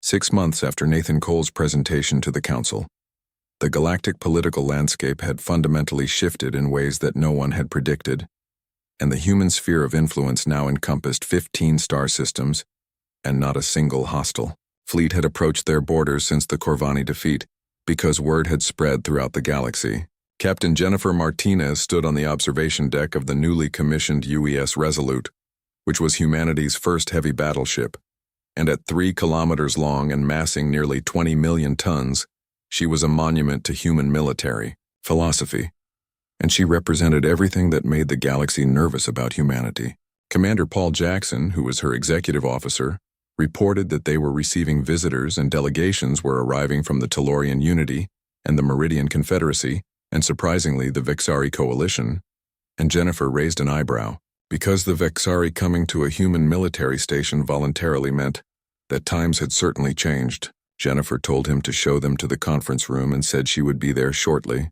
6 months after Nathan Cole's presentation to the Council, the galactic political landscape had fundamentally shifted in ways that no one had predicted, and the human sphere of influence now encompassed 15 star systems and not a single hostile fleet had approached their borders since the Corvani defeat, because word had spread throughout the galaxy. Captain Jennifer Martinez stood on the observation deck of the newly commissioned UES Resolute, which was humanity's first heavy battleship, and at 3 kilometers long and massing nearly 20 million tons, she was a monument to human military philosophy, and she represented everything that made the galaxy nervous about humanity. Commander Paul Jackson, who was her executive officer, reported that they were receiving visitors and delegations were arriving from the Tellurian Unity and the Meridian Confederacy, and surprisingly the Vexari Coalition, and Jennifer raised an eyebrow, because the Vexari coming to a human military station voluntarily meant that times had certainly changed. Jennifer told him to show them to the conference room and said she would be there shortly,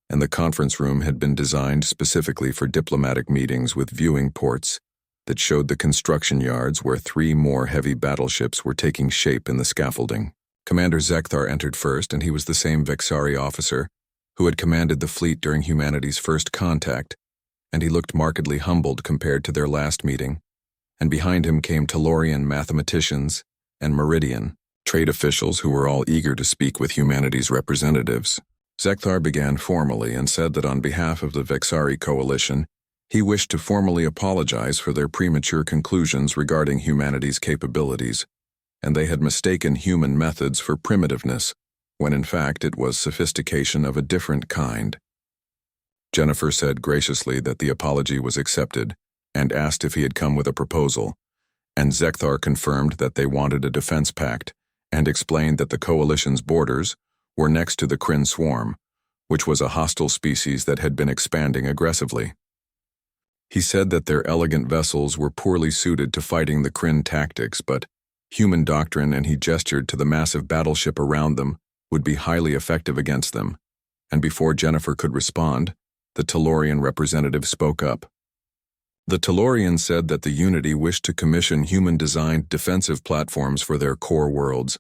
and the conference room had been designed specifically for diplomatic meetings with viewing ports that showed the construction yards where 3 more heavy battleships were taking shape in the scaffolding. Commander Zekthar entered first, and he was the same Vexari officer who had commanded the fleet during humanity's first contact, and he looked markedly humbled compared to their last meeting. And behind him came Tellurian mathematicians and Meridian trade officials who were all eager to speak with humanity's representatives. Zekthar began formally and said that on behalf of the Vexari Coalition, he wished to formally apologize for their premature conclusions regarding humanity's capabilities, and they had mistaken human methods for primitiveness, when in fact it was sophistication of a different kind. Jennifer said graciously that the apology was accepted, and asked if he had come with a proposal, and Zekthar confirmed that they wanted a defense pact, and explained that the coalition's borders were next to the Kryn swarm, which was a hostile species that had been expanding aggressively. He said that their elegant vessels were poorly suited to fighting the Kryn tactics, but human doctrine, and he gestured to the massive battleship around them, would be highly effective against them. And before Jennifer could respond, the Tellurian representative spoke up. The Tellurian said that the Unity wished to commission human-designed defensive platforms for their core worlds,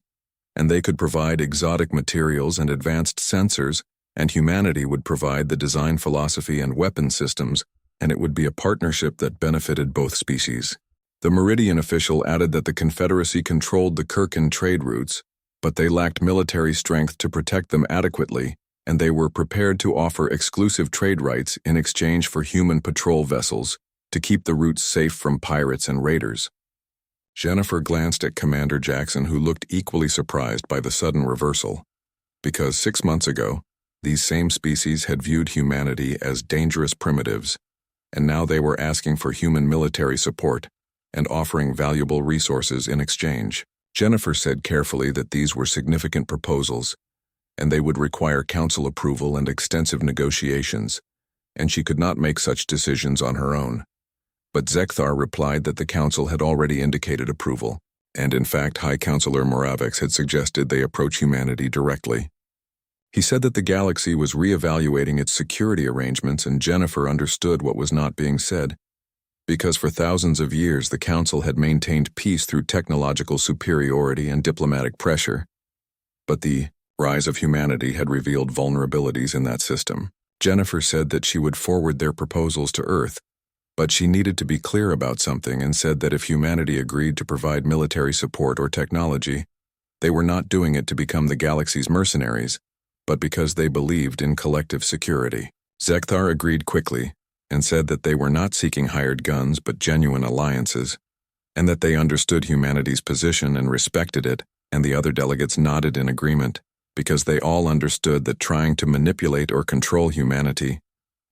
and they could provide exotic materials and advanced sensors, and humanity would provide the design philosophy and weapon systems, and it would be a partnership that benefited both species. The Meridian official added that the Confederacy controlled the Kirkin trade routes, but they lacked military strength to protect them adequately, and they were prepared to offer exclusive trade rights in exchange for human patrol vessels to keep the routes safe from pirates and raiders. Jennifer glanced at Commander Jackson, who looked equally surprised by the sudden reversal, because 6 months ago, these same species had viewed humanity as dangerous primitives, and now they were asking for human military support and offering valuable resources in exchange. Jennifer said carefully that these were significant proposals, and they would require council approval and extensive negotiations, and she could not make such decisions on her own. But Zekthar replied that the council had already indicated approval, and in fact High Counselor Moravix had suggested they approach humanity directly. He said that the galaxy was re-evaluating its security arrangements, and Jennifer understood what was not being said, because for thousands of years the Council had maintained peace through technological superiority and diplomatic pressure. But the rise of humanity had revealed vulnerabilities in that system. Jennifer said that she would forward their proposals to Earth, but she needed to be clear about something, and said that if humanity agreed to provide military support or technology, they were not doing it to become the galaxy's mercenaries, but because they believed in collective security. Zekthar agreed quickly, and said that they were not seeking hired guns but genuine alliances, and that they understood humanity's position and respected it, and the other delegates nodded in agreement, because they all understood that trying to manipulate or control humanity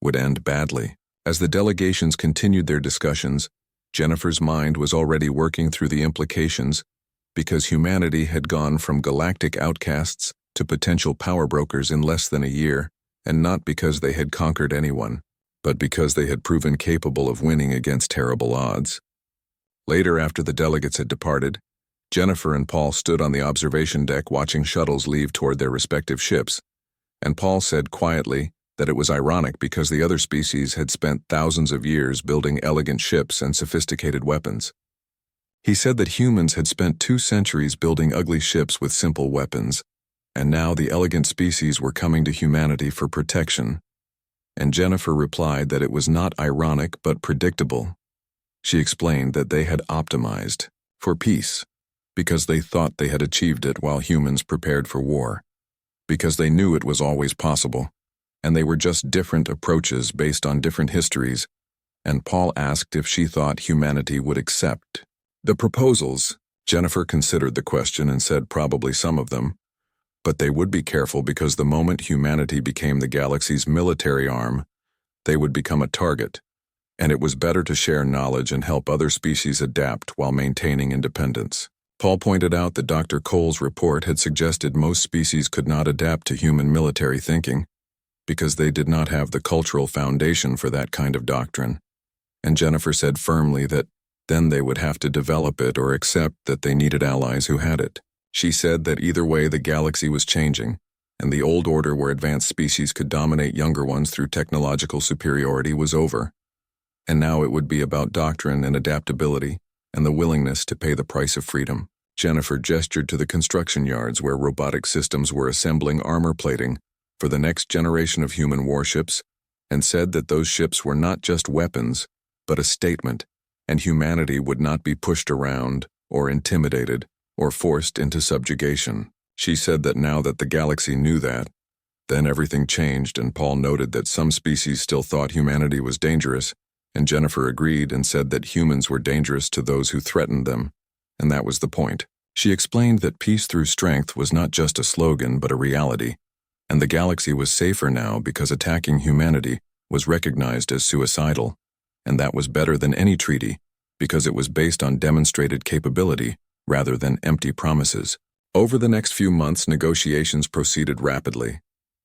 would end badly. As the delegations continued their discussions, Jennifer's mind was already working through the implications, because humanity had gone from galactic outcasts to potential power brokers in less than a year, and not because they had conquered anyone, but because they had proven capable of winning against terrible odds. Later, after the delegates had departed, Jennifer and Paul stood on the observation deck watching shuttles leave toward their respective ships, and Paul said quietly that it was ironic because the other species had spent thousands of years building elegant ships and sophisticated weapons. He said that humans had spent 2 centuries building ugly ships with simple weapons, and now the elegant species were coming to humanity for protection. And Jennifer replied that it was not ironic but predictable. She explained that they had optimized for peace because they thought they had achieved it while humans prepared for war, because they knew it was always possible, and they were just different approaches based on different histories. And Paul asked if she thought humanity would accept the proposals. Jennifer considered the question and said probably some of them, but they would be careful because the moment humanity became the galaxy's military arm, they would become a target, and it was better to share knowledge and help other species adapt while maintaining independence. Paul pointed out that Dr. Cole's report had suggested most species could not adapt to human military thinking because they did not have the cultural foundation for that kind of doctrine, and Jennifer said firmly that then they would have to develop it or accept that they needed allies who had it. She said that either way the galaxy was changing, and the old order where advanced species could dominate younger ones through technological superiority was over, and now it would be about doctrine and adaptability and the willingness to pay the price of freedom. Jennifer gestured to the construction yards where robotic systems were assembling armor plating for the next generation of human warships and said that those ships were not just weapons, but a statement, and humanity would not be pushed around or intimidated or forced into subjugation. She said that now that the galaxy knew that, then everything changed, and Paul noted that some species still thought humanity was dangerous, and Jennifer agreed and said that humans were dangerous to those who threatened them, and that was the point. She explained that peace through strength was not just a slogan but a reality, and the galaxy was safer now because attacking humanity was recognized as suicidal, and that was better than any treaty because it was based on demonstrated capability rather than empty promises. Over the next few months, negotiations proceeded rapidly,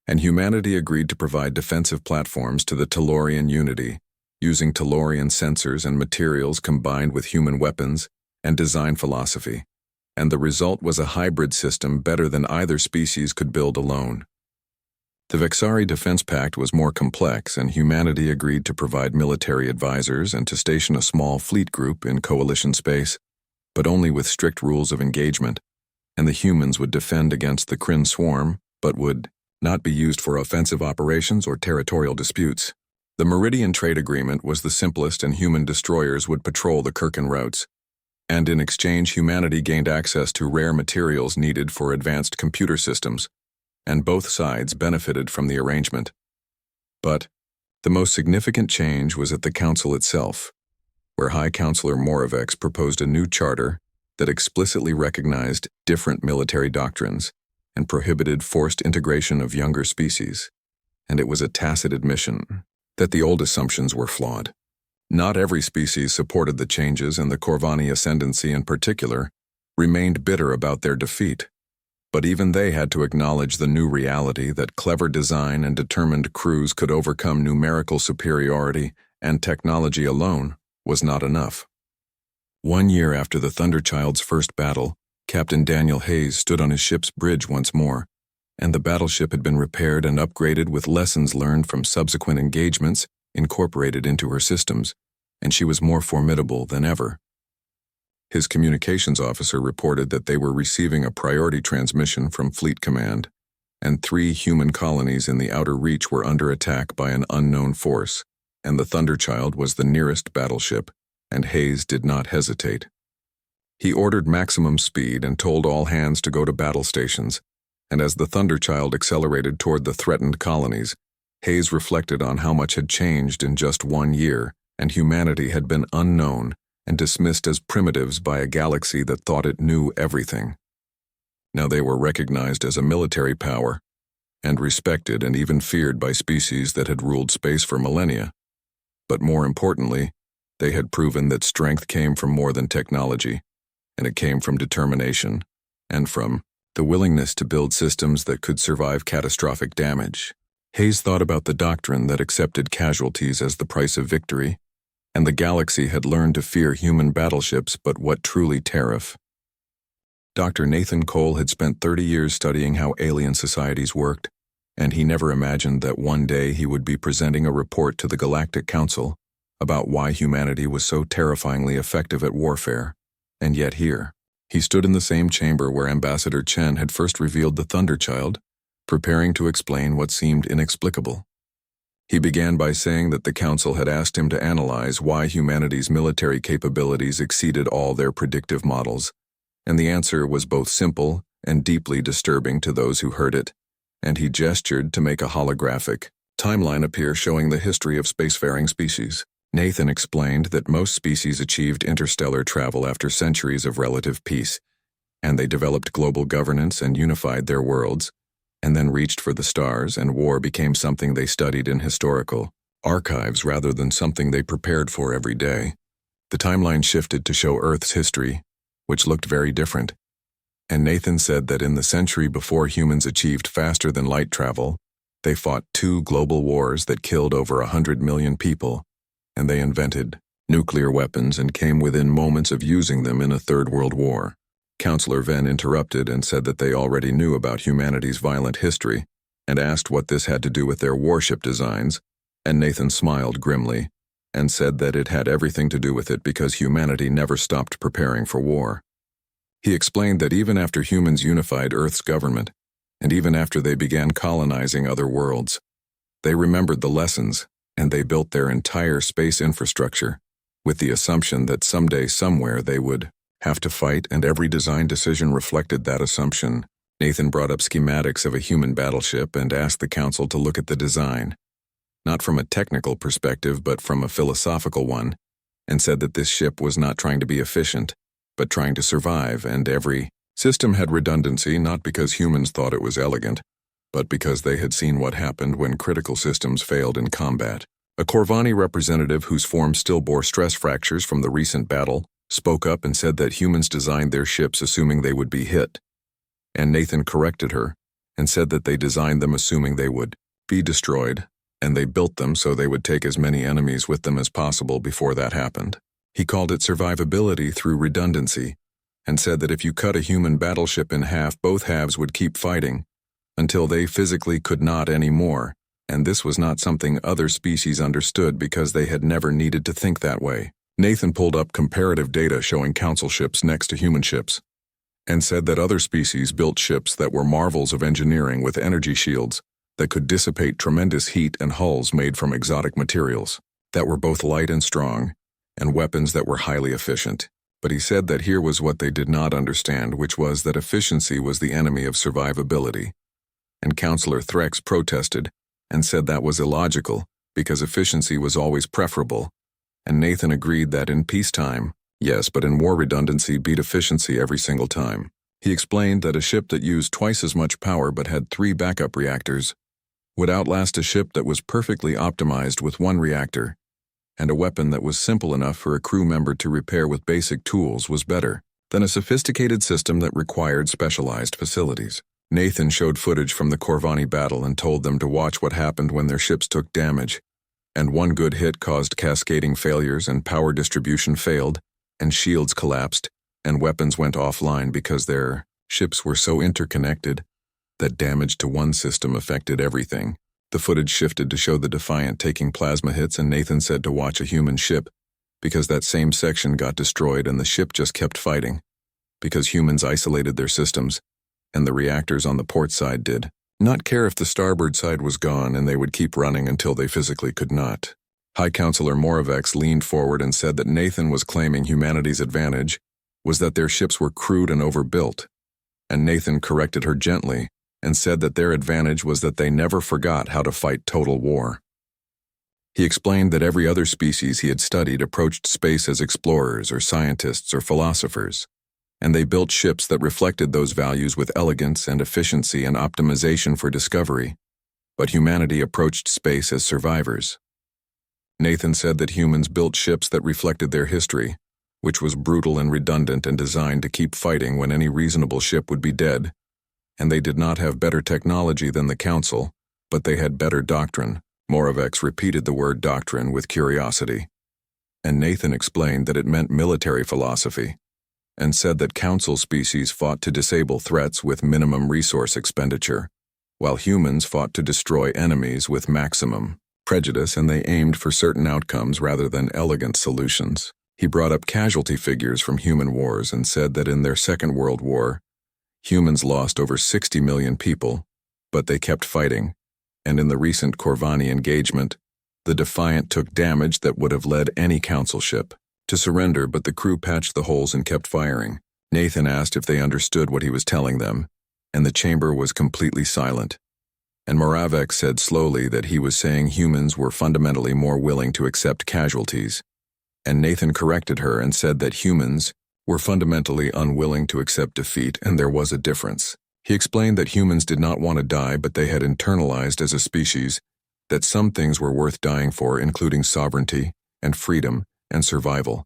and humanity agreed to provide defensive platforms to the Tellurian Unity, using Tellurian sensors and materials combined with human weapons and design philosophy, and the result was a hybrid system better than either species could build alone. The Vexari Defense Pact was more complex, and humanity agreed to provide military advisors and to station a small fleet group in coalition space, but only with strict rules of engagement, and the humans would defend against the Kryn swarm, but would not be used for offensive operations or territorial disputes. The Meridian Trade Agreement was the simplest, and human destroyers would patrol the Kirkin routes, and in exchange humanity gained access to rare materials needed for advanced computer systems, and both sides benefited from the arrangement. But the most significant change was at the Council itself, where High Counselor Moravex proposed a new charter that explicitly recognized different military doctrines and prohibited forced integration of younger species, and it was a tacit admission that the old assumptions were flawed. Not every species supported the changes, and the Corvani Ascendancy in particular remained bitter about their defeat, but even they had to acknowledge the new reality that clever design and determined crews could overcome numerical superiority, and technology alone was not enough. 1 year after the Thunderchild's first battle, Captain Daniel Hayes stood on his ship's bridge once more, and the battleship had been repaired and upgraded with lessons learned from subsequent engagements incorporated into her systems, and she was more formidable than ever. His communications officer reported that they were receiving a priority transmission from Fleet Command, and 3 human colonies in the Outer Reach were under attack by an unknown force, and the Thunderchild was the nearest battleship, and Hayes did not hesitate. He ordered maximum speed and told all hands to go to battle stations, and as the Thunderchild accelerated toward the threatened colonies, Hayes reflected on how much had changed in just 1 year, and humanity had been unknown and dismissed as primitives by a galaxy that thought it knew everything. Now they were recognized as a military power, and respected and even feared by species that had ruled space for millennia. But more importantly, they had proven that strength came from more than technology, and it came from determination, and from the willingness to build systems that could survive catastrophic damage. Hayes thought about the doctrine that accepted casualties as the price of victory, and the galaxy had learned to fear human battleships, but what truly tariff? Dr. Nathan Cole had spent 30 years studying how alien societies worked, and he never imagined that one day he would be presenting a report to the Galactic Council about why humanity was so terrifyingly effective at warfare, And yet here, he stood in the same chamber where Ambassador Chen had first revealed the Thunderchild, preparing to explain what seemed inexplicable. He began by saying that the Council had asked him to analyze why humanity's military capabilities exceeded all their predictive models, and the answer was both simple and deeply disturbing to those who heard it, and he gestured to make a holographic timeline appear showing the history of spacefaring species. Nathan explained that most species achieved interstellar travel after centuries of relative peace, and they developed global governance and unified their worlds, and then reached for the stars, and war became something they studied in historical archives rather than something they prepared for every day. The timeline shifted to show Earth's history, which looked very different, and Nathan said that in the century before humans achieved faster than light travel, they fought 2 global wars that killed over 100 million people, and they invented nuclear weapons and came within moments of using them in a Third World War. Counselor Venn interrupted and said that they already knew about humanity's violent history and asked what this had to do with their warship designs, and Nathan smiled grimly and said that it had everything to do with it because humanity never stopped preparing for war. He explained that even after humans unified Earth's government, and even after they began colonizing other worlds, they remembered the lessons, and they built their entire space infrastructure with the assumption that someday somewhere they would have to fight, and every design decision reflected that assumption. Nathan brought up schematics of a human battleship and asked the Council to look at the design, not from a technical perspective but from a philosophical one, and said that this ship was not trying to be efficient, but trying to survive, and every system had redundancy not because humans thought it was elegant, but because they had seen what happened when critical systems failed in combat. A Corvani representative whose form still bore stress fractures from the recent battle spoke up and said that humans designed their ships assuming they would be hit, and Nathan corrected her and said that they designed them assuming they would be destroyed, and they built them so they would take as many enemies with them as possible before that happened. He called it survivability through redundancy, and said that if you cut a human battleship in half, both halves would keep fighting until they physically could not anymore, and this was not something other species understood because they had never needed to think that way. Nathan pulled up comparative data showing Council ships next to human ships, and said that other species built ships that were marvels of engineering with energy shields that could dissipate tremendous heat and hulls made from exotic materials that were both light and strong, and weapons that were highly efficient. But he said that here was what they did not understand, which was that efficiency was the enemy of survivability. And Counselor Threx protested and said that was illogical because efficiency was always preferable, and Nathan agreed that in peacetime, yes, but in war redundancy beat efficiency every single time. He explained that a ship that used twice as much power but had 3 backup reactors would outlast a ship that was perfectly optimized with 1 reactor, and a weapon that was simple enough for a crew member to repair with basic tools was better than a sophisticated system that required specialized facilities. Nathan showed footage from the Corvani battle and told them to watch what happened when their ships took damage, and 1 good hit caused cascading failures and power distribution failed, and shields collapsed, and weapons went offline because their ships were so interconnected that damage to one system affected everything. The footage shifted to show the Defiant taking plasma hits, and Nathan said to watch a human ship because that same section got destroyed and the ship just kept fighting because humans isolated their systems, and the reactors on the port side did not care if the starboard side was gone, and they would keep running until they physically could not. High Counselor Moravex leaned forward and said that Nathan was claiming humanity's advantage was that their ships were crude and overbuilt, and Nathan corrected her gently and said that their advantage was that they never forgot how to fight total war. He explained that every other species he had studied approached space as explorers or scientists or philosophers, and they built ships that reflected those values with elegance and efficiency and optimization for discovery, but humanity approached space as survivors. Nathan said that humans built ships that reflected their history, which was brutal and redundant and designed to keep fighting when any reasonable ship would be dead, and they did not have better technology than the Council, but they had better doctrine. Moravex repeated the word doctrine with curiosity, and Nathan explained that it meant military philosophy, and said that Council species fought to disable threats with minimum resource expenditure, while humans fought to destroy enemies with maximum prejudice, and they aimed for certain outcomes rather than elegant solutions. He brought up casualty figures from human wars and said that in their Second World War, humans lost over 60 million people, but they kept fighting, and in the recent Corvani engagement, the Defiant took damage that would have led any council ship to surrender, but the crew patched the holes and kept firing. Nathan asked if they understood what he was telling them, and the chamber was completely silent. And Moravec said slowly that he was saying humans were fundamentally more willing to accept casualties, and Nathan corrected her and said that humans were fundamentally unwilling to accept defeat, and there was a difference. He explained that humans did not want to die, but they had internalized as a species that some things were worth dying for, including sovereignty and freedom and survival,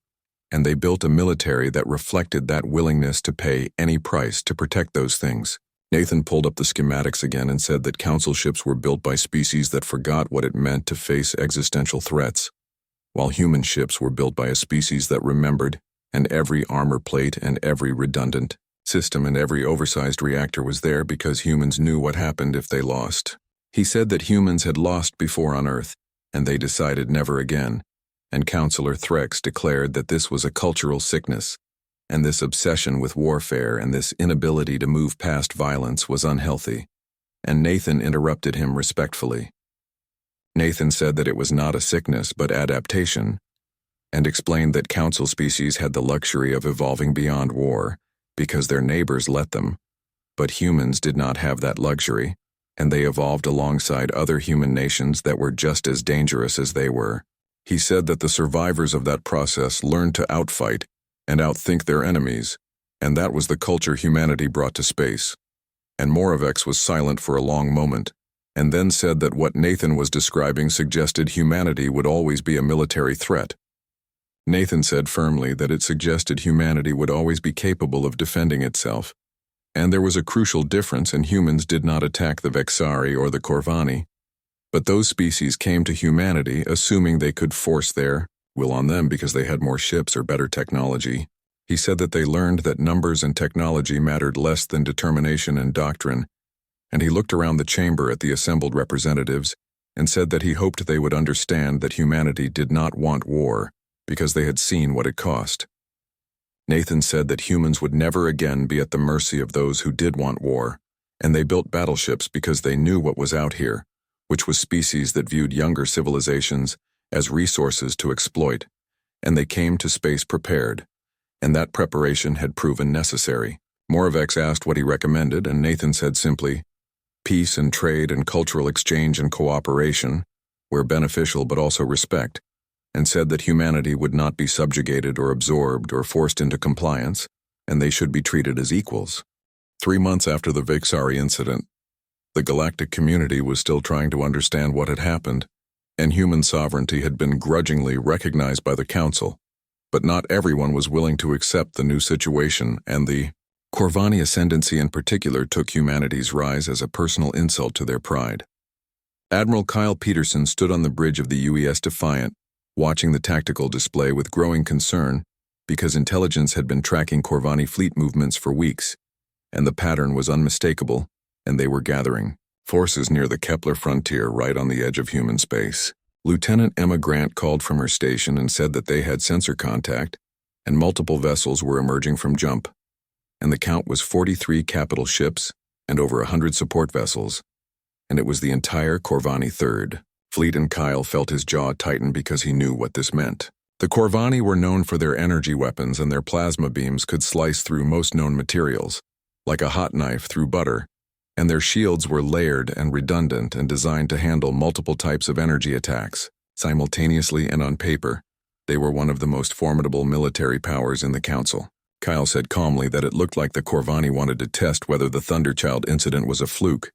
and they built a military that reflected that willingness to pay any price to protect those things. Nathan pulled up the schematics again and said that council ships were built by species that forgot what it meant to face existential threats, while human ships were built by a species that remembered, and every armor plate and every redundant system and every oversized reactor was there because humans knew what happened if they lost. He said that humans had lost before on Earth, and they decided never again, and Counselor Threx declared that this was a cultural sickness, and this obsession with warfare and this inability to move past violence was unhealthy, and Nathan interrupted him respectfully. Nathan said that it was not a sickness but adaptation, and explained that council species had the luxury of evolving beyond war because their neighbors let them, but humans did not have that luxury, and they evolved alongside other human nations that were just as dangerous as they were. He said that the survivors of that process learned to outfight and outthink their enemies, and that was the culture humanity brought to space. And Moravec was silent for a long moment, and then said that what Nathan was describing suggested humanity would always be a military threat. Nathan said firmly that it suggested humanity would always be capable of defending itself, and there was a crucial difference, and humans did not attack the Vexari or the Corvani, but those species came to humanity assuming they could force their will on them because they had more ships or better technology. He said that they learned that numbers and technology mattered less than determination and doctrine, and he looked around the chamber at the assembled representatives and said that he hoped they would understand that humanity did not want war because they had seen what it cost. Nathan said that humans would never again be at the mercy of those who did want war, and they built battleships because they knew what was out here, which was species that viewed younger civilizations as resources to exploit, and they came to space prepared, and that preparation had proven necessary. Moravec asked what he recommended, and Nathan said simply, peace and trade and cultural exchange and cooperation, where beneficial but also respect, and said that humanity would not be subjugated or absorbed or forced into compliance, and they should be treated as equals. 3 months after the Vexari incident, the galactic community was still trying to understand what had happened, and human sovereignty had been grudgingly recognized by the Council, but not everyone was willing to accept the new situation, and the Corvani ascendancy in particular took humanity's rise as a personal insult to their pride. Admiral Kyle Peterson stood on the bridge of the UES Defiant, watching the tactical display with growing concern because intelligence had been tracking Corvani fleet movements for weeks, and the pattern was unmistakable, and they were gathering forces near the Kepler frontier right on the edge of human space. Lieutenant Emma Grant called from her station and said that they had sensor contact, and multiple vessels were emerging from jump, and the count was 43 capital ships and over 100 support vessels, and it was the entire Corvani Third Fleet, and Kyle felt his jaw tighten because he knew what this meant. The Corvani were known for their energy weapons, and their plasma beams could slice through most known materials, like a hot knife through butter, and their shields were layered and redundant and designed to handle multiple types of energy attacks, simultaneously, and on paper, they were one of the most formidable military powers in the Council. Kyle said calmly that it looked like the Corvani wanted to test whether the Thunderchild incident was a fluke,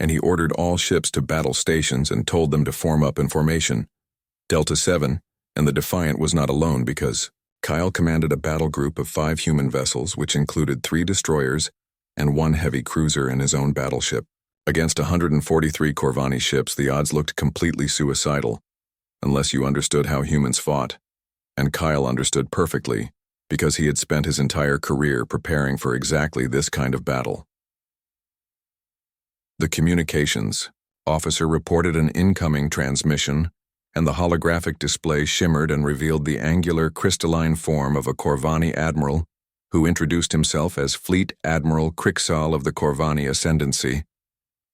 and he ordered all ships to battle stations and told them to form up in formation. Delta 7, and the Defiant was not alone because Kyle commanded a battle group of 5 human vessels, which included 3 destroyers and 1 heavy cruiser and his own battleship. Against 143 Corvani ships, the odds looked completely suicidal, unless you understood how humans fought, and Kyle understood perfectly because he had spent his entire career preparing for exactly this kind of battle. The communications officer reported an incoming transmission and the holographic display shimmered and revealed the angular, crystalline form of a Corvani admiral who introduced himself as Fleet Admiral Crixal of the Corvani Ascendancy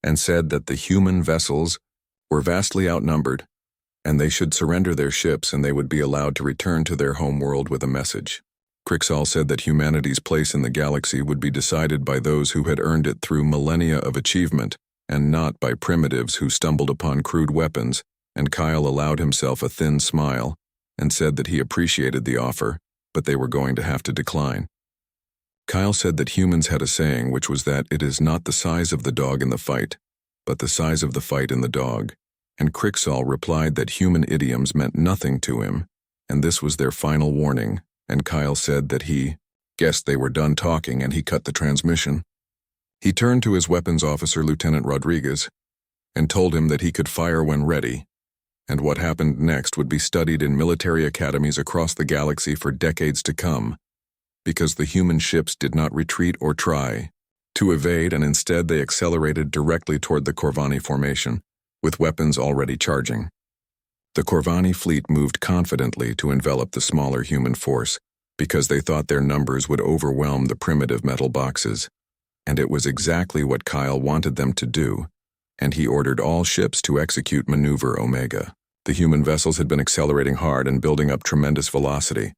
and said that the human vessels were vastly outnumbered and they should surrender their ships and they would be allowed to return to their homeworld with a message. Crixal said that humanity's place in the galaxy would be decided by those who had earned it through millennia of achievement and not by primitives who stumbled upon crude weapons, and Kyle allowed himself a thin smile and said that he appreciated the offer, but they were going to have to decline. Kyle said that humans had a saying which was that it is not the size of the dog in the fight, but the size of the fight in the dog, and Crixal replied that human idioms meant nothing to him, and this was their final warning, and Kyle said that he guessed they were done talking and he cut the transmission. He turned to his weapons officer, Lieutenant Rodriguez, and told him that he could fire when ready, and what happened next would be studied in military academies across the galaxy for decades to come, because the human ships did not retreat or try to evade, and instead they accelerated directly toward the Corvani formation, with weapons already charging. The Corvani fleet moved confidently to envelop the smaller human force, because they thought their numbers would overwhelm the primitive metal boxes, and it was exactly what Kyle wanted them to do, and he ordered all ships to execute Maneuver Omega. The human vessels had been accelerating hard and building up tremendous velocity,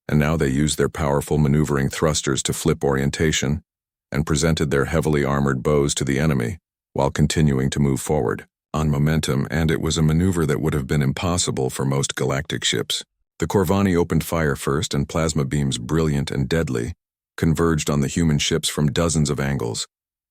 and now they used their powerful maneuvering thrusters to flip orientation and presented their heavily armored bows to the enemy while continuing to move forward on momentum, and it was a maneuver that would have been impossible for most galactic ships. The Corvani opened fire first, and plasma beams, brilliant and deadly, converged on the human ships from dozens of angles,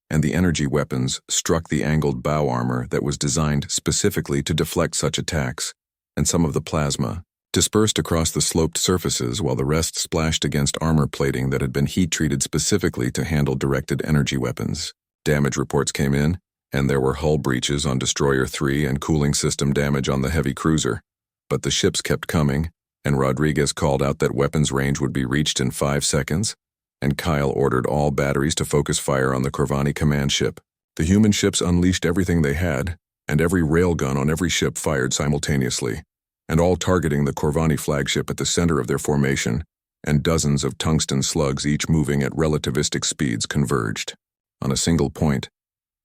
and the energy weapons struck the angled bow armor that was designed specifically to deflect such attacks, and some of the plasma dispersed across the sloped surfaces while the rest splashed against armor plating that had been heat-treated specifically to handle directed energy weapons. Damage reports came in, and there were hull breaches on Destroyer 3 and cooling system damage on the heavy cruiser, but the ships kept coming, and Rodriguez called out that weapons range would be reached in 5 seconds, and Kyle ordered all batteries to focus fire on the Corvani command ship. The human ships unleashed everything they had, and every railgun on every ship fired simultaneously, and all targeting the Corvani flagship at the center of their formation, and dozens of tungsten slugs each moving at relativistic speeds converged on a single point,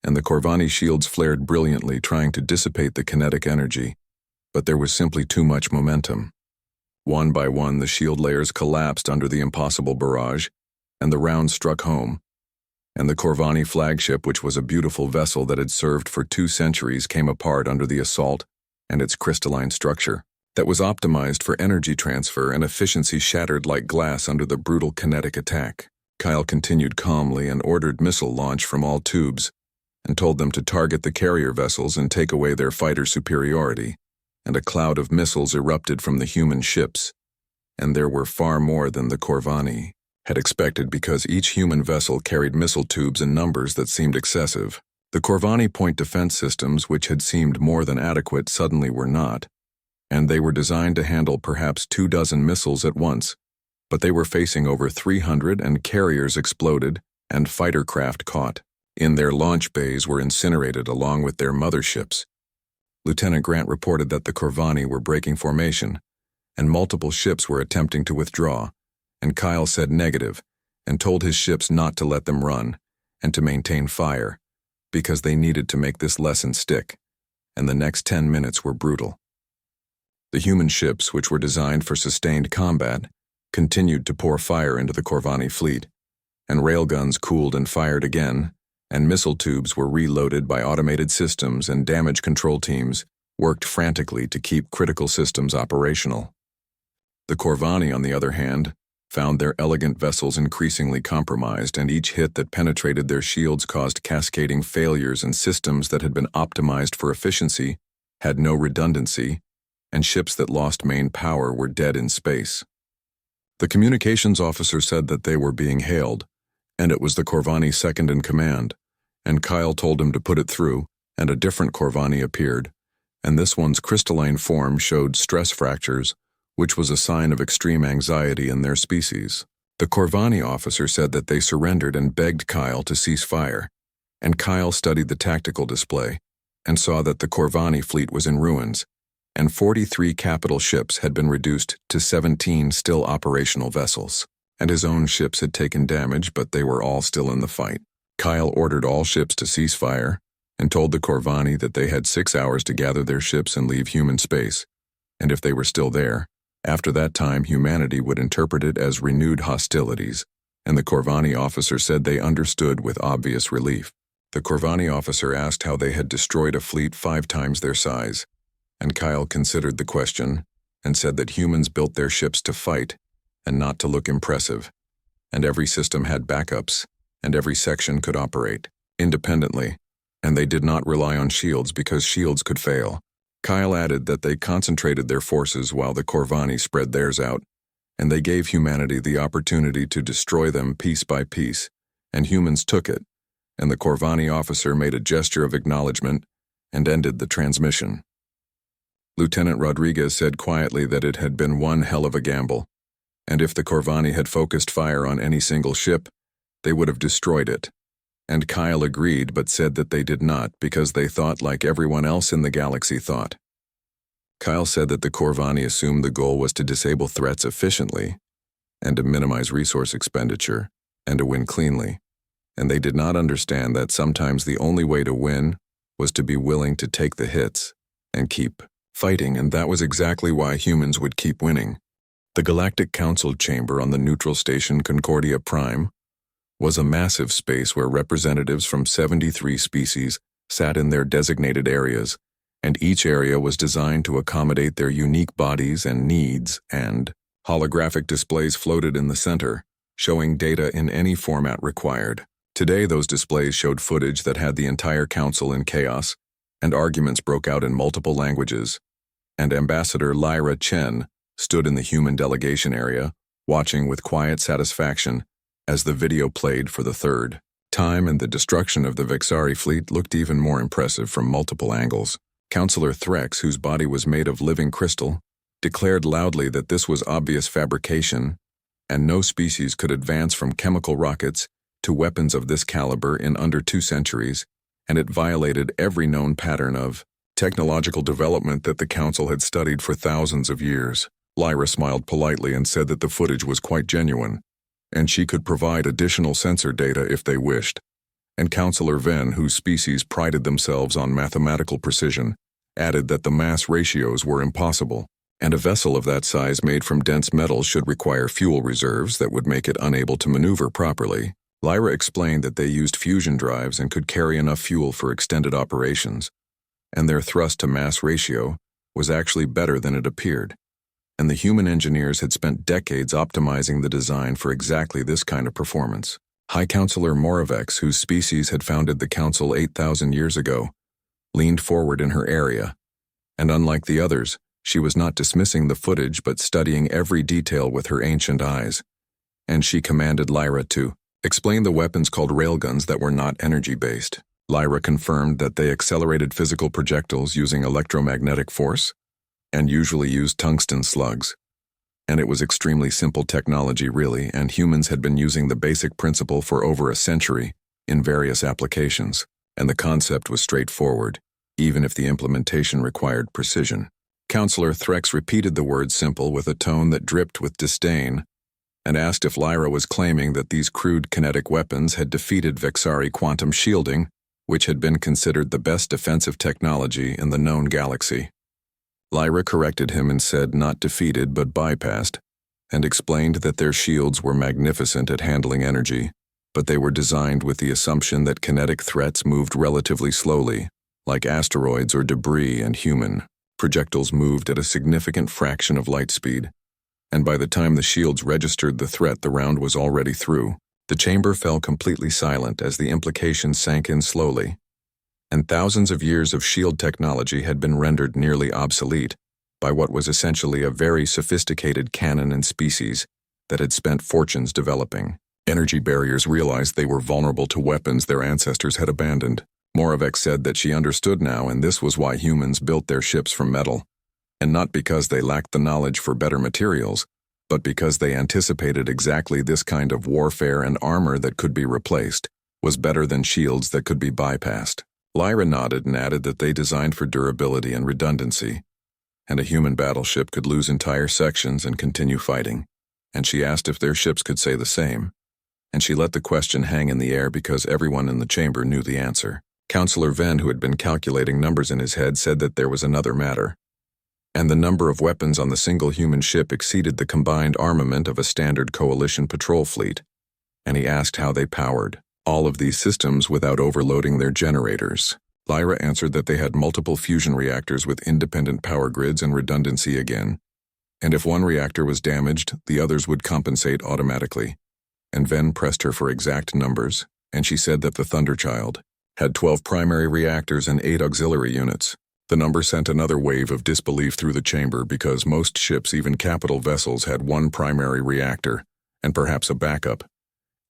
and the Corvani shields flared brilliantly trying to dissipate the kinetic energy, but there was simply too much momentum. One by one, the shield layers collapsed under the impossible barrage, and the rounds struck home, and the Corvani flagship, which was a beautiful vessel that had served for 2 centuries, came apart under the assault, and its crystalline structure that was optimized for energy transfer and efficiency shattered like glass under the brutal kinetic attack. Kyle continued calmly and ordered missile launch from all tubes, and told them to target the carrier vessels and take away their fighter superiority, and a cloud of missiles erupted from the human ships, and there were far more than the Corvani had expected because each human vessel carried missile tubes in numbers that seemed excessive. The Corvani point defense systems, which had seemed more than adequate, suddenly were not, and they were designed to handle perhaps 24 missiles at once, but they were facing over 300, and carriers exploded and fighter craft caught. In their launch bays were incinerated along with their motherships. Lieutenant Grant reported that the Corvani were breaking formation, and multiple ships were attempting to withdraw, and Kyle said negative, and told his ships not to let them run, and to maintain fire, because they needed to make this lesson stick, and the next 10 minutes were brutal. The human ships, which were designed for sustained combat, continued to pour fire into the Corvani fleet, and railguns cooled and fired again, and missile tubes were reloaded by automated systems, and damage control teams worked frantically to keep critical systems operational. The Corvani, on the other hand, found their elegant vessels increasingly compromised, and each hit that penetrated their shields caused cascading failures, and systems that had been optimized for efficiency had no redundancy, and ships that lost main power were dead in space. The communications officer said that they were being hailed, and it was the Corvani second in command, and Kyle told him to put it through, and a different Corvani appeared, and this one's crystalline form showed stress fractures, which was a sign of extreme anxiety in their species. The Corvani officer said that they surrendered and begged Kyle to cease fire, and Kyle studied the tactical display and saw that the Corvani fleet was in ruins, and 43 capital ships had been reduced to 17 still operational vessels. And his own ships had taken damage, but they were all still in the fight. Kyle ordered all ships to cease fire and told the Corvani that they had 6 hours to gather their ships and leave human space, and if they were still there, after that time humanity would interpret it as renewed hostilities, and the Corvani officer said they understood with obvious relief. The Corvani officer asked how they had destroyed a fleet 5 times their size, and Kyle considered the question and said that humans built their ships to fight and not to look impressive, and every system had backups, and every section could operate independently, and they did not rely on shields because shields could fail. Kyle added that they concentrated their forces while the Corvani spread theirs out, and they gave humanity the opportunity to destroy them piece by piece, and humans took it, and the Corvani officer made a gesture of acknowledgement and ended the transmission. Lieutenant Rodriguez said quietly that it had been one hell of a gamble, and if the Corvani had focused fire on any single ship, they would have destroyed it. And Kyle agreed but said that they did not because they thought like everyone else in the galaxy thought. Kyle said that the Corvani assumed the goal was to disable threats efficiently and to minimize resource expenditure and to win cleanly, and they did not understand that sometimes the only way to win was to be willing to take the hits and keep fighting, and that was exactly why humans would keep winning. The Galactic Council chamber on the neutral station Concordia Prime was a massive space where representatives from 73 species sat in their designated areas, and each area was designed to accommodate their unique bodies and needs, and holographic displays floated in the center, showing data in any format required. Today those displays showed footage that had the entire council in chaos, and arguments broke out in multiple languages, and Ambassador Lyra Chen stood in the human delegation area, watching with quiet satisfaction as the video played for the third time, and the destruction of the Vexari fleet looked even more impressive from multiple angles. Counselor Threx, whose body was made of living crystal, declared loudly that this was obvious fabrication, and no species could advance from chemical rockets to weapons of this caliber in under 2 centuries, and it violated every known pattern of technological development that the Council had studied for thousands of years. Lyra smiled politely and said that the footage was quite genuine, and she could provide additional sensor data if they wished. And Counselor Venn, whose species prided themselves on mathematical precision, added that the mass ratios were impossible, and a vessel of that size made from dense metals should require fuel reserves that would make it unable to maneuver properly. Lyra explained that they used fusion drives and could carry enough fuel for extended operations, and their thrust-to-mass ratio was actually better than it appeared, and the human engineers had spent decades optimizing the design for exactly this kind of performance. High Counselor Moravex, whose species had founded the Council 8,000 years ago, leaned forward in her area, and unlike the others, she was not dismissing the footage but studying every detail with her ancient eyes, and she commanded Lyra to explain the weapons called railguns that were not energy-based. Lyra confirmed that they accelerated physical projectiles using electromagnetic force and usually used tungsten slugs. And it was extremely simple technology really, and humans had been using the basic principle for over a century in various applications, and the concept was straightforward, even if the implementation required precision. Counselor Threx repeated the word simple with a tone that dripped with disdain, and asked if Lyra was claiming that these crude kinetic weapons had defeated Vexari quantum shielding, which had been considered the best defensive technology in the known galaxy. Lyra corrected him and said not defeated but bypassed, and explained that their shields were magnificent at handling energy, but they were designed with the assumption that kinetic threats moved relatively slowly, like asteroids or debris, and human projectiles moved at a significant fraction of light speed, and by the time the shields registered the threat, the round was already through. The chamber fell completely silent as the implications sank in slowly, and thousands of years of shield technology had been rendered nearly obsolete by what was essentially a very sophisticated canon and species that had spent fortunes developing. Energy barriers realized they were vulnerable to weapons their ancestors had abandoned. Moravex said that she understood now, and this was why humans built their ships from metal, and not because they lacked the knowledge for better materials, but because they anticipated exactly this kind of warfare, and armor that could be replaced was better than shields that could be bypassed. Lyra nodded and added that they designed for durability and redundancy, and a human battleship could lose entire sections and continue fighting, and she asked if their ships could say the same, and she let the question hang in the air because everyone in the chamber knew the answer. Counselor Venn, who had been calculating numbers in his head, said that there was another matter, and the number of weapons on the single human ship exceeded the combined armament of a standard coalition patrol fleet, and he asked how they powered all of these systems without overloading their generators. Lyra answered that they had multiple fusion reactors with independent power grids and redundancy again, and if one reactor was damaged, the others would compensate automatically. And Venn pressed her for exact numbers, and she said that the Thunderchild had 12 primary reactors and 8 auxiliary units. The number sent another wave of disbelief through the chamber because most ships, even capital vessels, had one primary reactor, and perhaps a backup,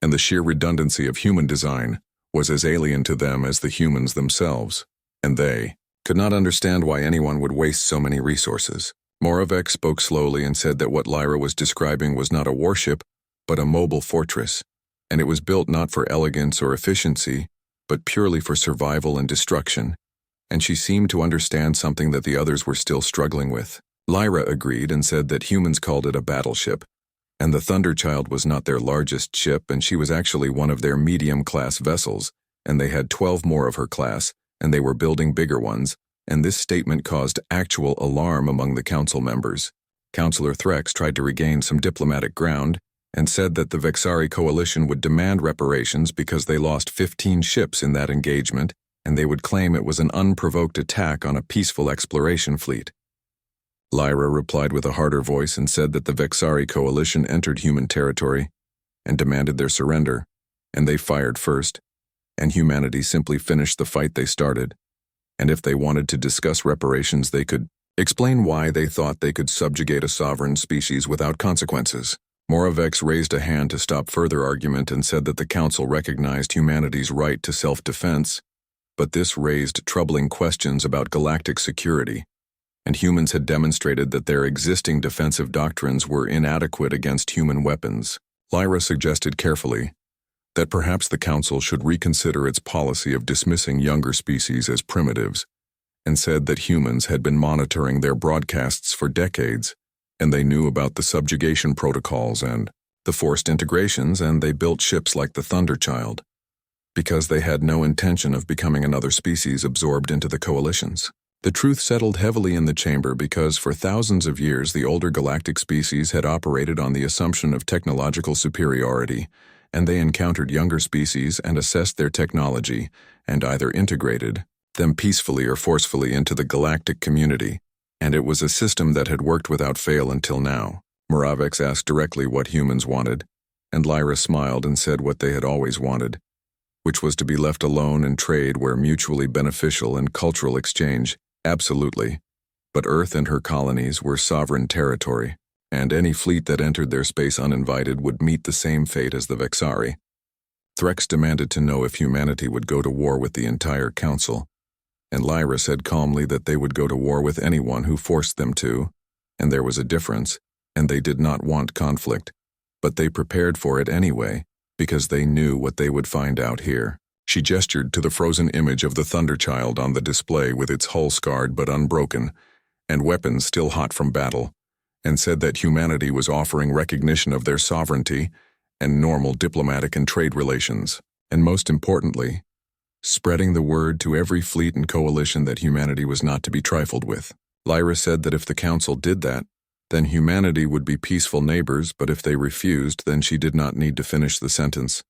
and the sheer redundancy of human design was as alien to them as the humans themselves, and they could not understand why anyone would waste so many resources. Moravec spoke slowly and said that what Lyra was describing was not a warship, but a mobile fortress, and it was built not for elegance or efficiency, but purely for survival and destruction, and she seemed to understand something that the others were still struggling with. Lyra agreed and said that humans called it a battleship, and the Thunderchild was not their largest ship, and she was actually one of their medium-class vessels, and they had 12 more of her class, and they were building bigger ones, and this statement caused actual alarm among the council members. Councillor Threx tried to regain some diplomatic ground and said that the Vexari coalition would demand reparations because they lost 15 ships in that engagement, and they would claim it was an unprovoked attack on a peaceful exploration fleet. Lyra replied with a harder voice and said that the Vexari coalition entered human territory and demanded their surrender, and they fired first, and humanity simply finished the fight they started, and if they wanted to discuss reparations they could explain why they thought they could subjugate a sovereign species without consequences. Moravex raised a hand to stop further argument and said that the council recognized humanity's right to self-defense, but this raised troubling questions about galactic security, and humans had demonstrated that their existing defensive doctrines were inadequate against human weapons. Lyra suggested carefully that perhaps the council should reconsider its policy of dismissing younger species as primitives, and said that humans had been monitoring their broadcasts for decades, and they knew about the subjugation protocols and the forced integrations, and they built ships like the Thunderchild because they had no intention of becoming another species absorbed into the coalitions. The truth settled heavily in the chamber because for thousands of years the older galactic species had operated on the assumption of technological superiority, and they encountered younger species and assessed their technology and either integrated them peacefully or forcefully into the galactic community, and it was a system that had worked without fail until now. Moravex asked directly what humans wanted, and Lyra smiled and said what they had always wanted, which was to be left alone and trade where mutually beneficial and cultural exchange. Absolutely. But Earth and her colonies were sovereign territory, and any fleet that entered their space uninvited would meet the same fate as the Vexari. Threx demanded to know if humanity would go to war with the entire council, and Lyra said calmly that they would go to war with anyone who forced them to, and there was a difference, and they did not want conflict, but they prepared for it anyway, because they knew what they would find out here. She gestured to the frozen image of the Thunderchild on the display with its hull scarred but unbroken, and weapons still hot from battle, and said that humanity was offering recognition of their sovereignty and normal diplomatic and trade relations, and most importantly, spreading the word to every fleet and coalition that humanity was not to be trifled with. Lyra said that if the council did that, then humanity would be peaceful neighbors, but if they refused, then she did not need to finish the sentence,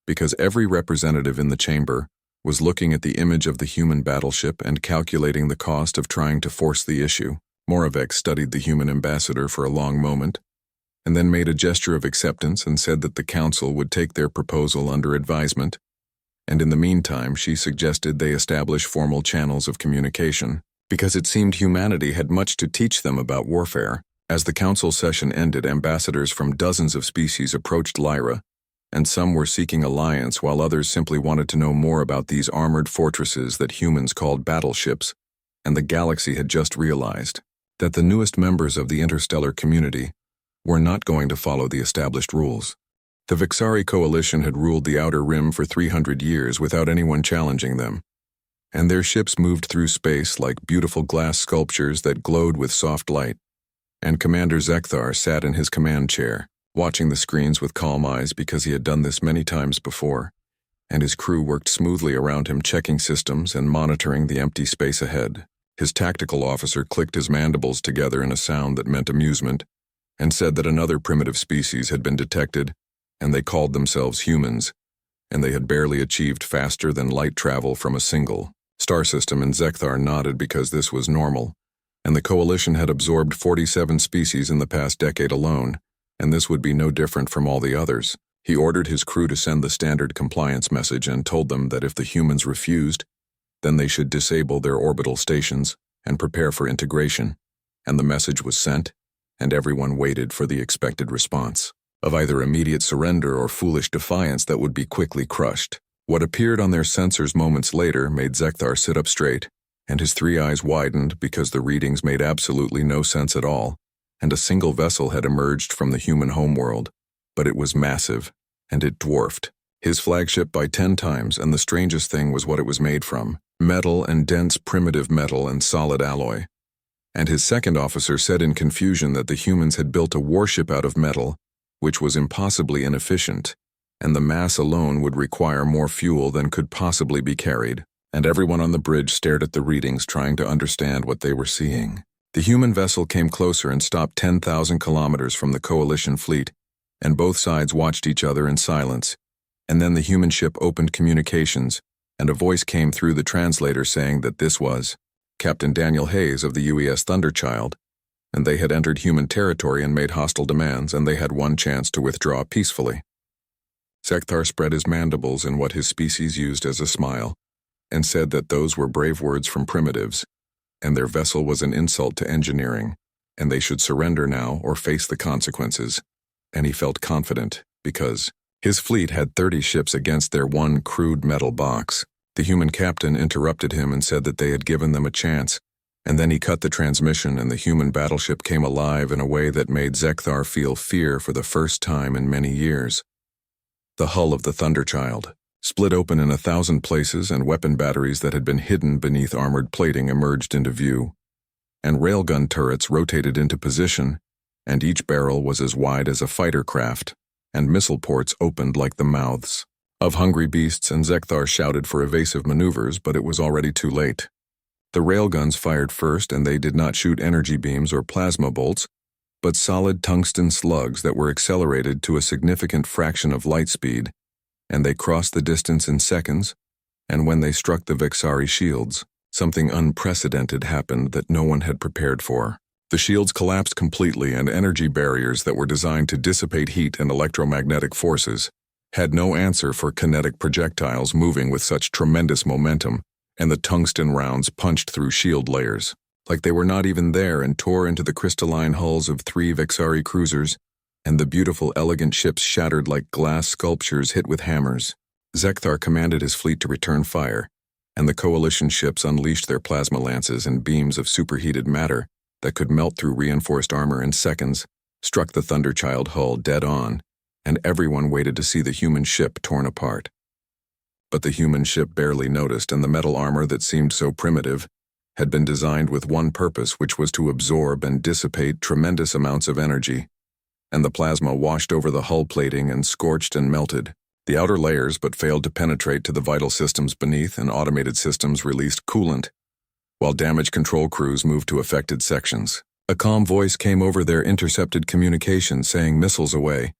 because every representative in the chamber was looking at the image of the human battleship and calculating the cost of trying to force the issue. Moravec studied the human ambassador for a long moment, and then made a gesture of acceptance and said that the council would take their proposal under advisement, and in the meantime she suggested they establish formal channels of communication, because it seemed humanity had much to teach them about warfare. As the council session ended, ambassadors from dozens of species approached Lyra, and some were seeking alliance while others simply wanted to know more about these armored fortresses that humans called battleships, and the galaxy had just realized that the newest members of the interstellar community were not going to follow the established rules. The Vexari coalition had ruled the Outer Rim for 300 years without anyone challenging them, and their ships moved through space like beautiful glass sculptures that glowed with soft light. And Commander Zekthar sat in his command chair, watching the screens with calm eyes because he had done this many times before, and his crew worked smoothly around him, checking systems and monitoring the empty space ahead. His tactical officer clicked his mandibles together in a sound that meant amusement, and said that another primitive species had been detected, and they called themselves humans, and they had barely achieved faster than light travel from a single star system, and Zekthar nodded because this was normal, and the Coalition had absorbed 47 species in the past decade alone, and this would be no different from all the others. He ordered his crew to send the standard compliance message and told them that if the humans refused, then they should disable their orbital stations and prepare for integration, and the message was sent, and everyone waited for the expected response of either immediate surrender or foolish defiance that would be quickly crushed. What appeared on their sensors moments later made Zekthar sit up straight, and his three eyes widened because the readings made absolutely no sense at all, and a single vessel had emerged from the human homeworld, but it was massive, and it dwarfed his flagship by 10 times, and the strangest thing was what it was made from: metal, and dense primitive metal and solid alloy. And his second officer said in confusion that the humans had built a warship out of metal, which was impossibly inefficient, and the mass alone would require more fuel than could possibly be carried. And everyone on the bridge stared at the readings, trying to understand what they were seeing. The human vessel came closer and stopped 10,000 kilometers from the Coalition fleet, and both sides watched each other in silence. And then the human ship opened communications, and a voice came through the translator saying that this was Captain Daniel Hayes of the UES Thunderchild, and they had entered human territory and made hostile demands, and they had one chance to withdraw peacefully. Zekthar spread his mandibles in what his species used as a smile, and said that those were brave words from primitives, and their vessel was an insult to engineering, and they should surrender now or face the consequences. And he felt confident, because his fleet had 30 ships against their one crude metal box. The human captain interrupted him and said that they had given them a chance, and then he cut the transmission, and the human battleship came alive in a way that made Zekthar feel fear for the first time in many years. The hull of the Thunderchild split open in 1,000 places, and weapon batteries that had been hidden beneath armored plating emerged into view, and railgun turrets rotated into position, and each barrel was as wide as a fighter craft, and missile ports opened like the mouths of hungry beasts, and Zekthar shouted for evasive maneuvers, but it was already too late. The railguns fired first, and they did not shoot energy beams or plasma bolts, but solid tungsten slugs that were accelerated to a significant fraction of light speed, and they crossed the distance in seconds, and when they struck the Vexari shields, something unprecedented happened that no one had prepared for. The shields collapsed completely, and energy barriers that were designed to dissipate heat and electromagnetic forces had no answer for kinetic projectiles moving with such tremendous momentum, and the tungsten rounds punched through shield layers like they were not even there, and tore into the crystalline hulls of 3 Vexari cruisers, and the beautiful, elegant ships shattered like glass sculptures hit with hammers. Zekthar commanded his fleet to return fire, and the Coalition ships unleashed their plasma lances, and beams of superheated matter that could melt through reinforced armor in seconds struck the Thunderchild hull dead on, and everyone waited to see the human ship torn apart. But the human ship barely noticed, and the metal armor that seemed so primitive had been designed with one purpose, which was to absorb and dissipate tremendous amounts of energy, and the plasma washed over the hull plating and scorched and melted the outer layers, but failed to penetrate to the vital systems beneath, and automated systems released coolant, while damage control crews moved to affected sections. A calm voice came over their intercepted communication saying missiles away,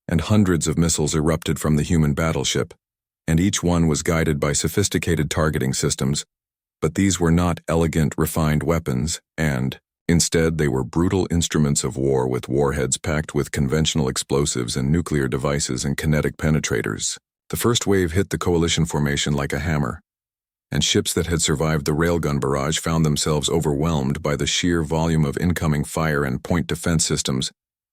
and hundreds of missiles erupted from the human battleship, and each one was guided by sophisticated targeting systems, but these were not elegant, refined weapons, and instead they were brutal instruments of war with warheads packed with conventional explosives and nuclear devices and kinetic penetrators. The first wave hit the Coalition formation like a hammer, and ships that had survived the railgun barrage found themselves overwhelmed by the sheer volume of incoming fire and point defense systems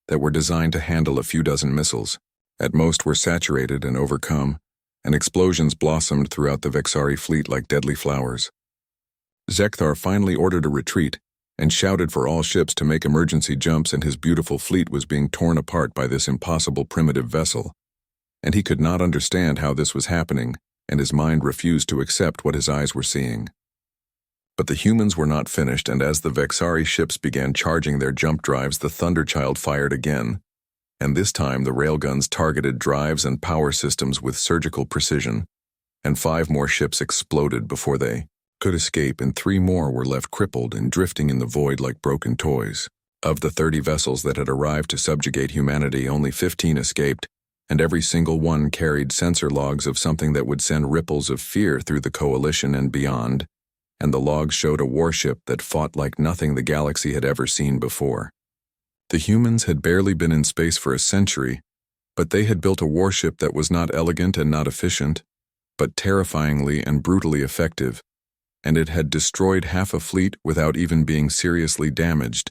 that were designed to handle a few dozen missiles. At most were saturated and overcome, and explosions blossomed throughout the Vexari fleet like deadly flowers. Zekthar finally ordered a retreat and shouted for all ships to make emergency jumps, and his beautiful fleet was being torn apart by this impossible primitive vessel, and he could not understand how this was happening, and his mind refused to accept what his eyes were seeing. But the humans were not finished, and as the Vexari ships began charging their jump drives, the Thunderchild fired again, and this time the railguns targeted drives and power systems with surgical precision, and 5 more ships exploded before they could escape, and 3 more were left crippled and drifting in the void like broken toys. Of the 30 vessels that had arrived to subjugate humanity, only 15 escaped, and every single one carried sensor logs of something that would send ripples of fear through the coalition and beyond, and the logs showed a warship that fought like nothing the galaxy had ever seen before. The humans had barely been in space for a century, but they had built a warship that was not elegant and not efficient, but terrifyingly and brutally effective, and it had destroyed half a fleet without even being seriously damaged,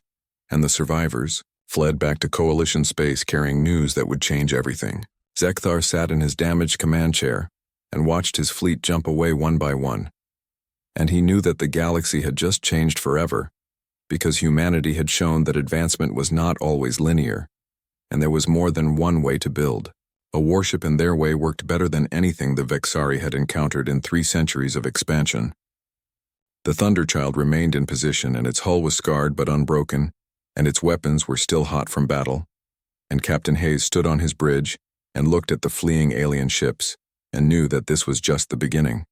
and the survivors fled back to Coalition space carrying news that would change everything. Zekthar sat in his damaged command chair and watched his fleet jump away one by one, and he knew that the galaxy had just changed forever, because humanity had shown that advancement was not always linear, and there was more than one way to build. A warship in their way worked better than anything the Vexari had encountered in 3 centuries of expansion. The Thunderchild remained in position, and its hull was scarred but unbroken, and its weapons were still hot from battle, and Captain Hayes stood on his bridge and looked at the fleeing alien ships and knew that this was just the beginning.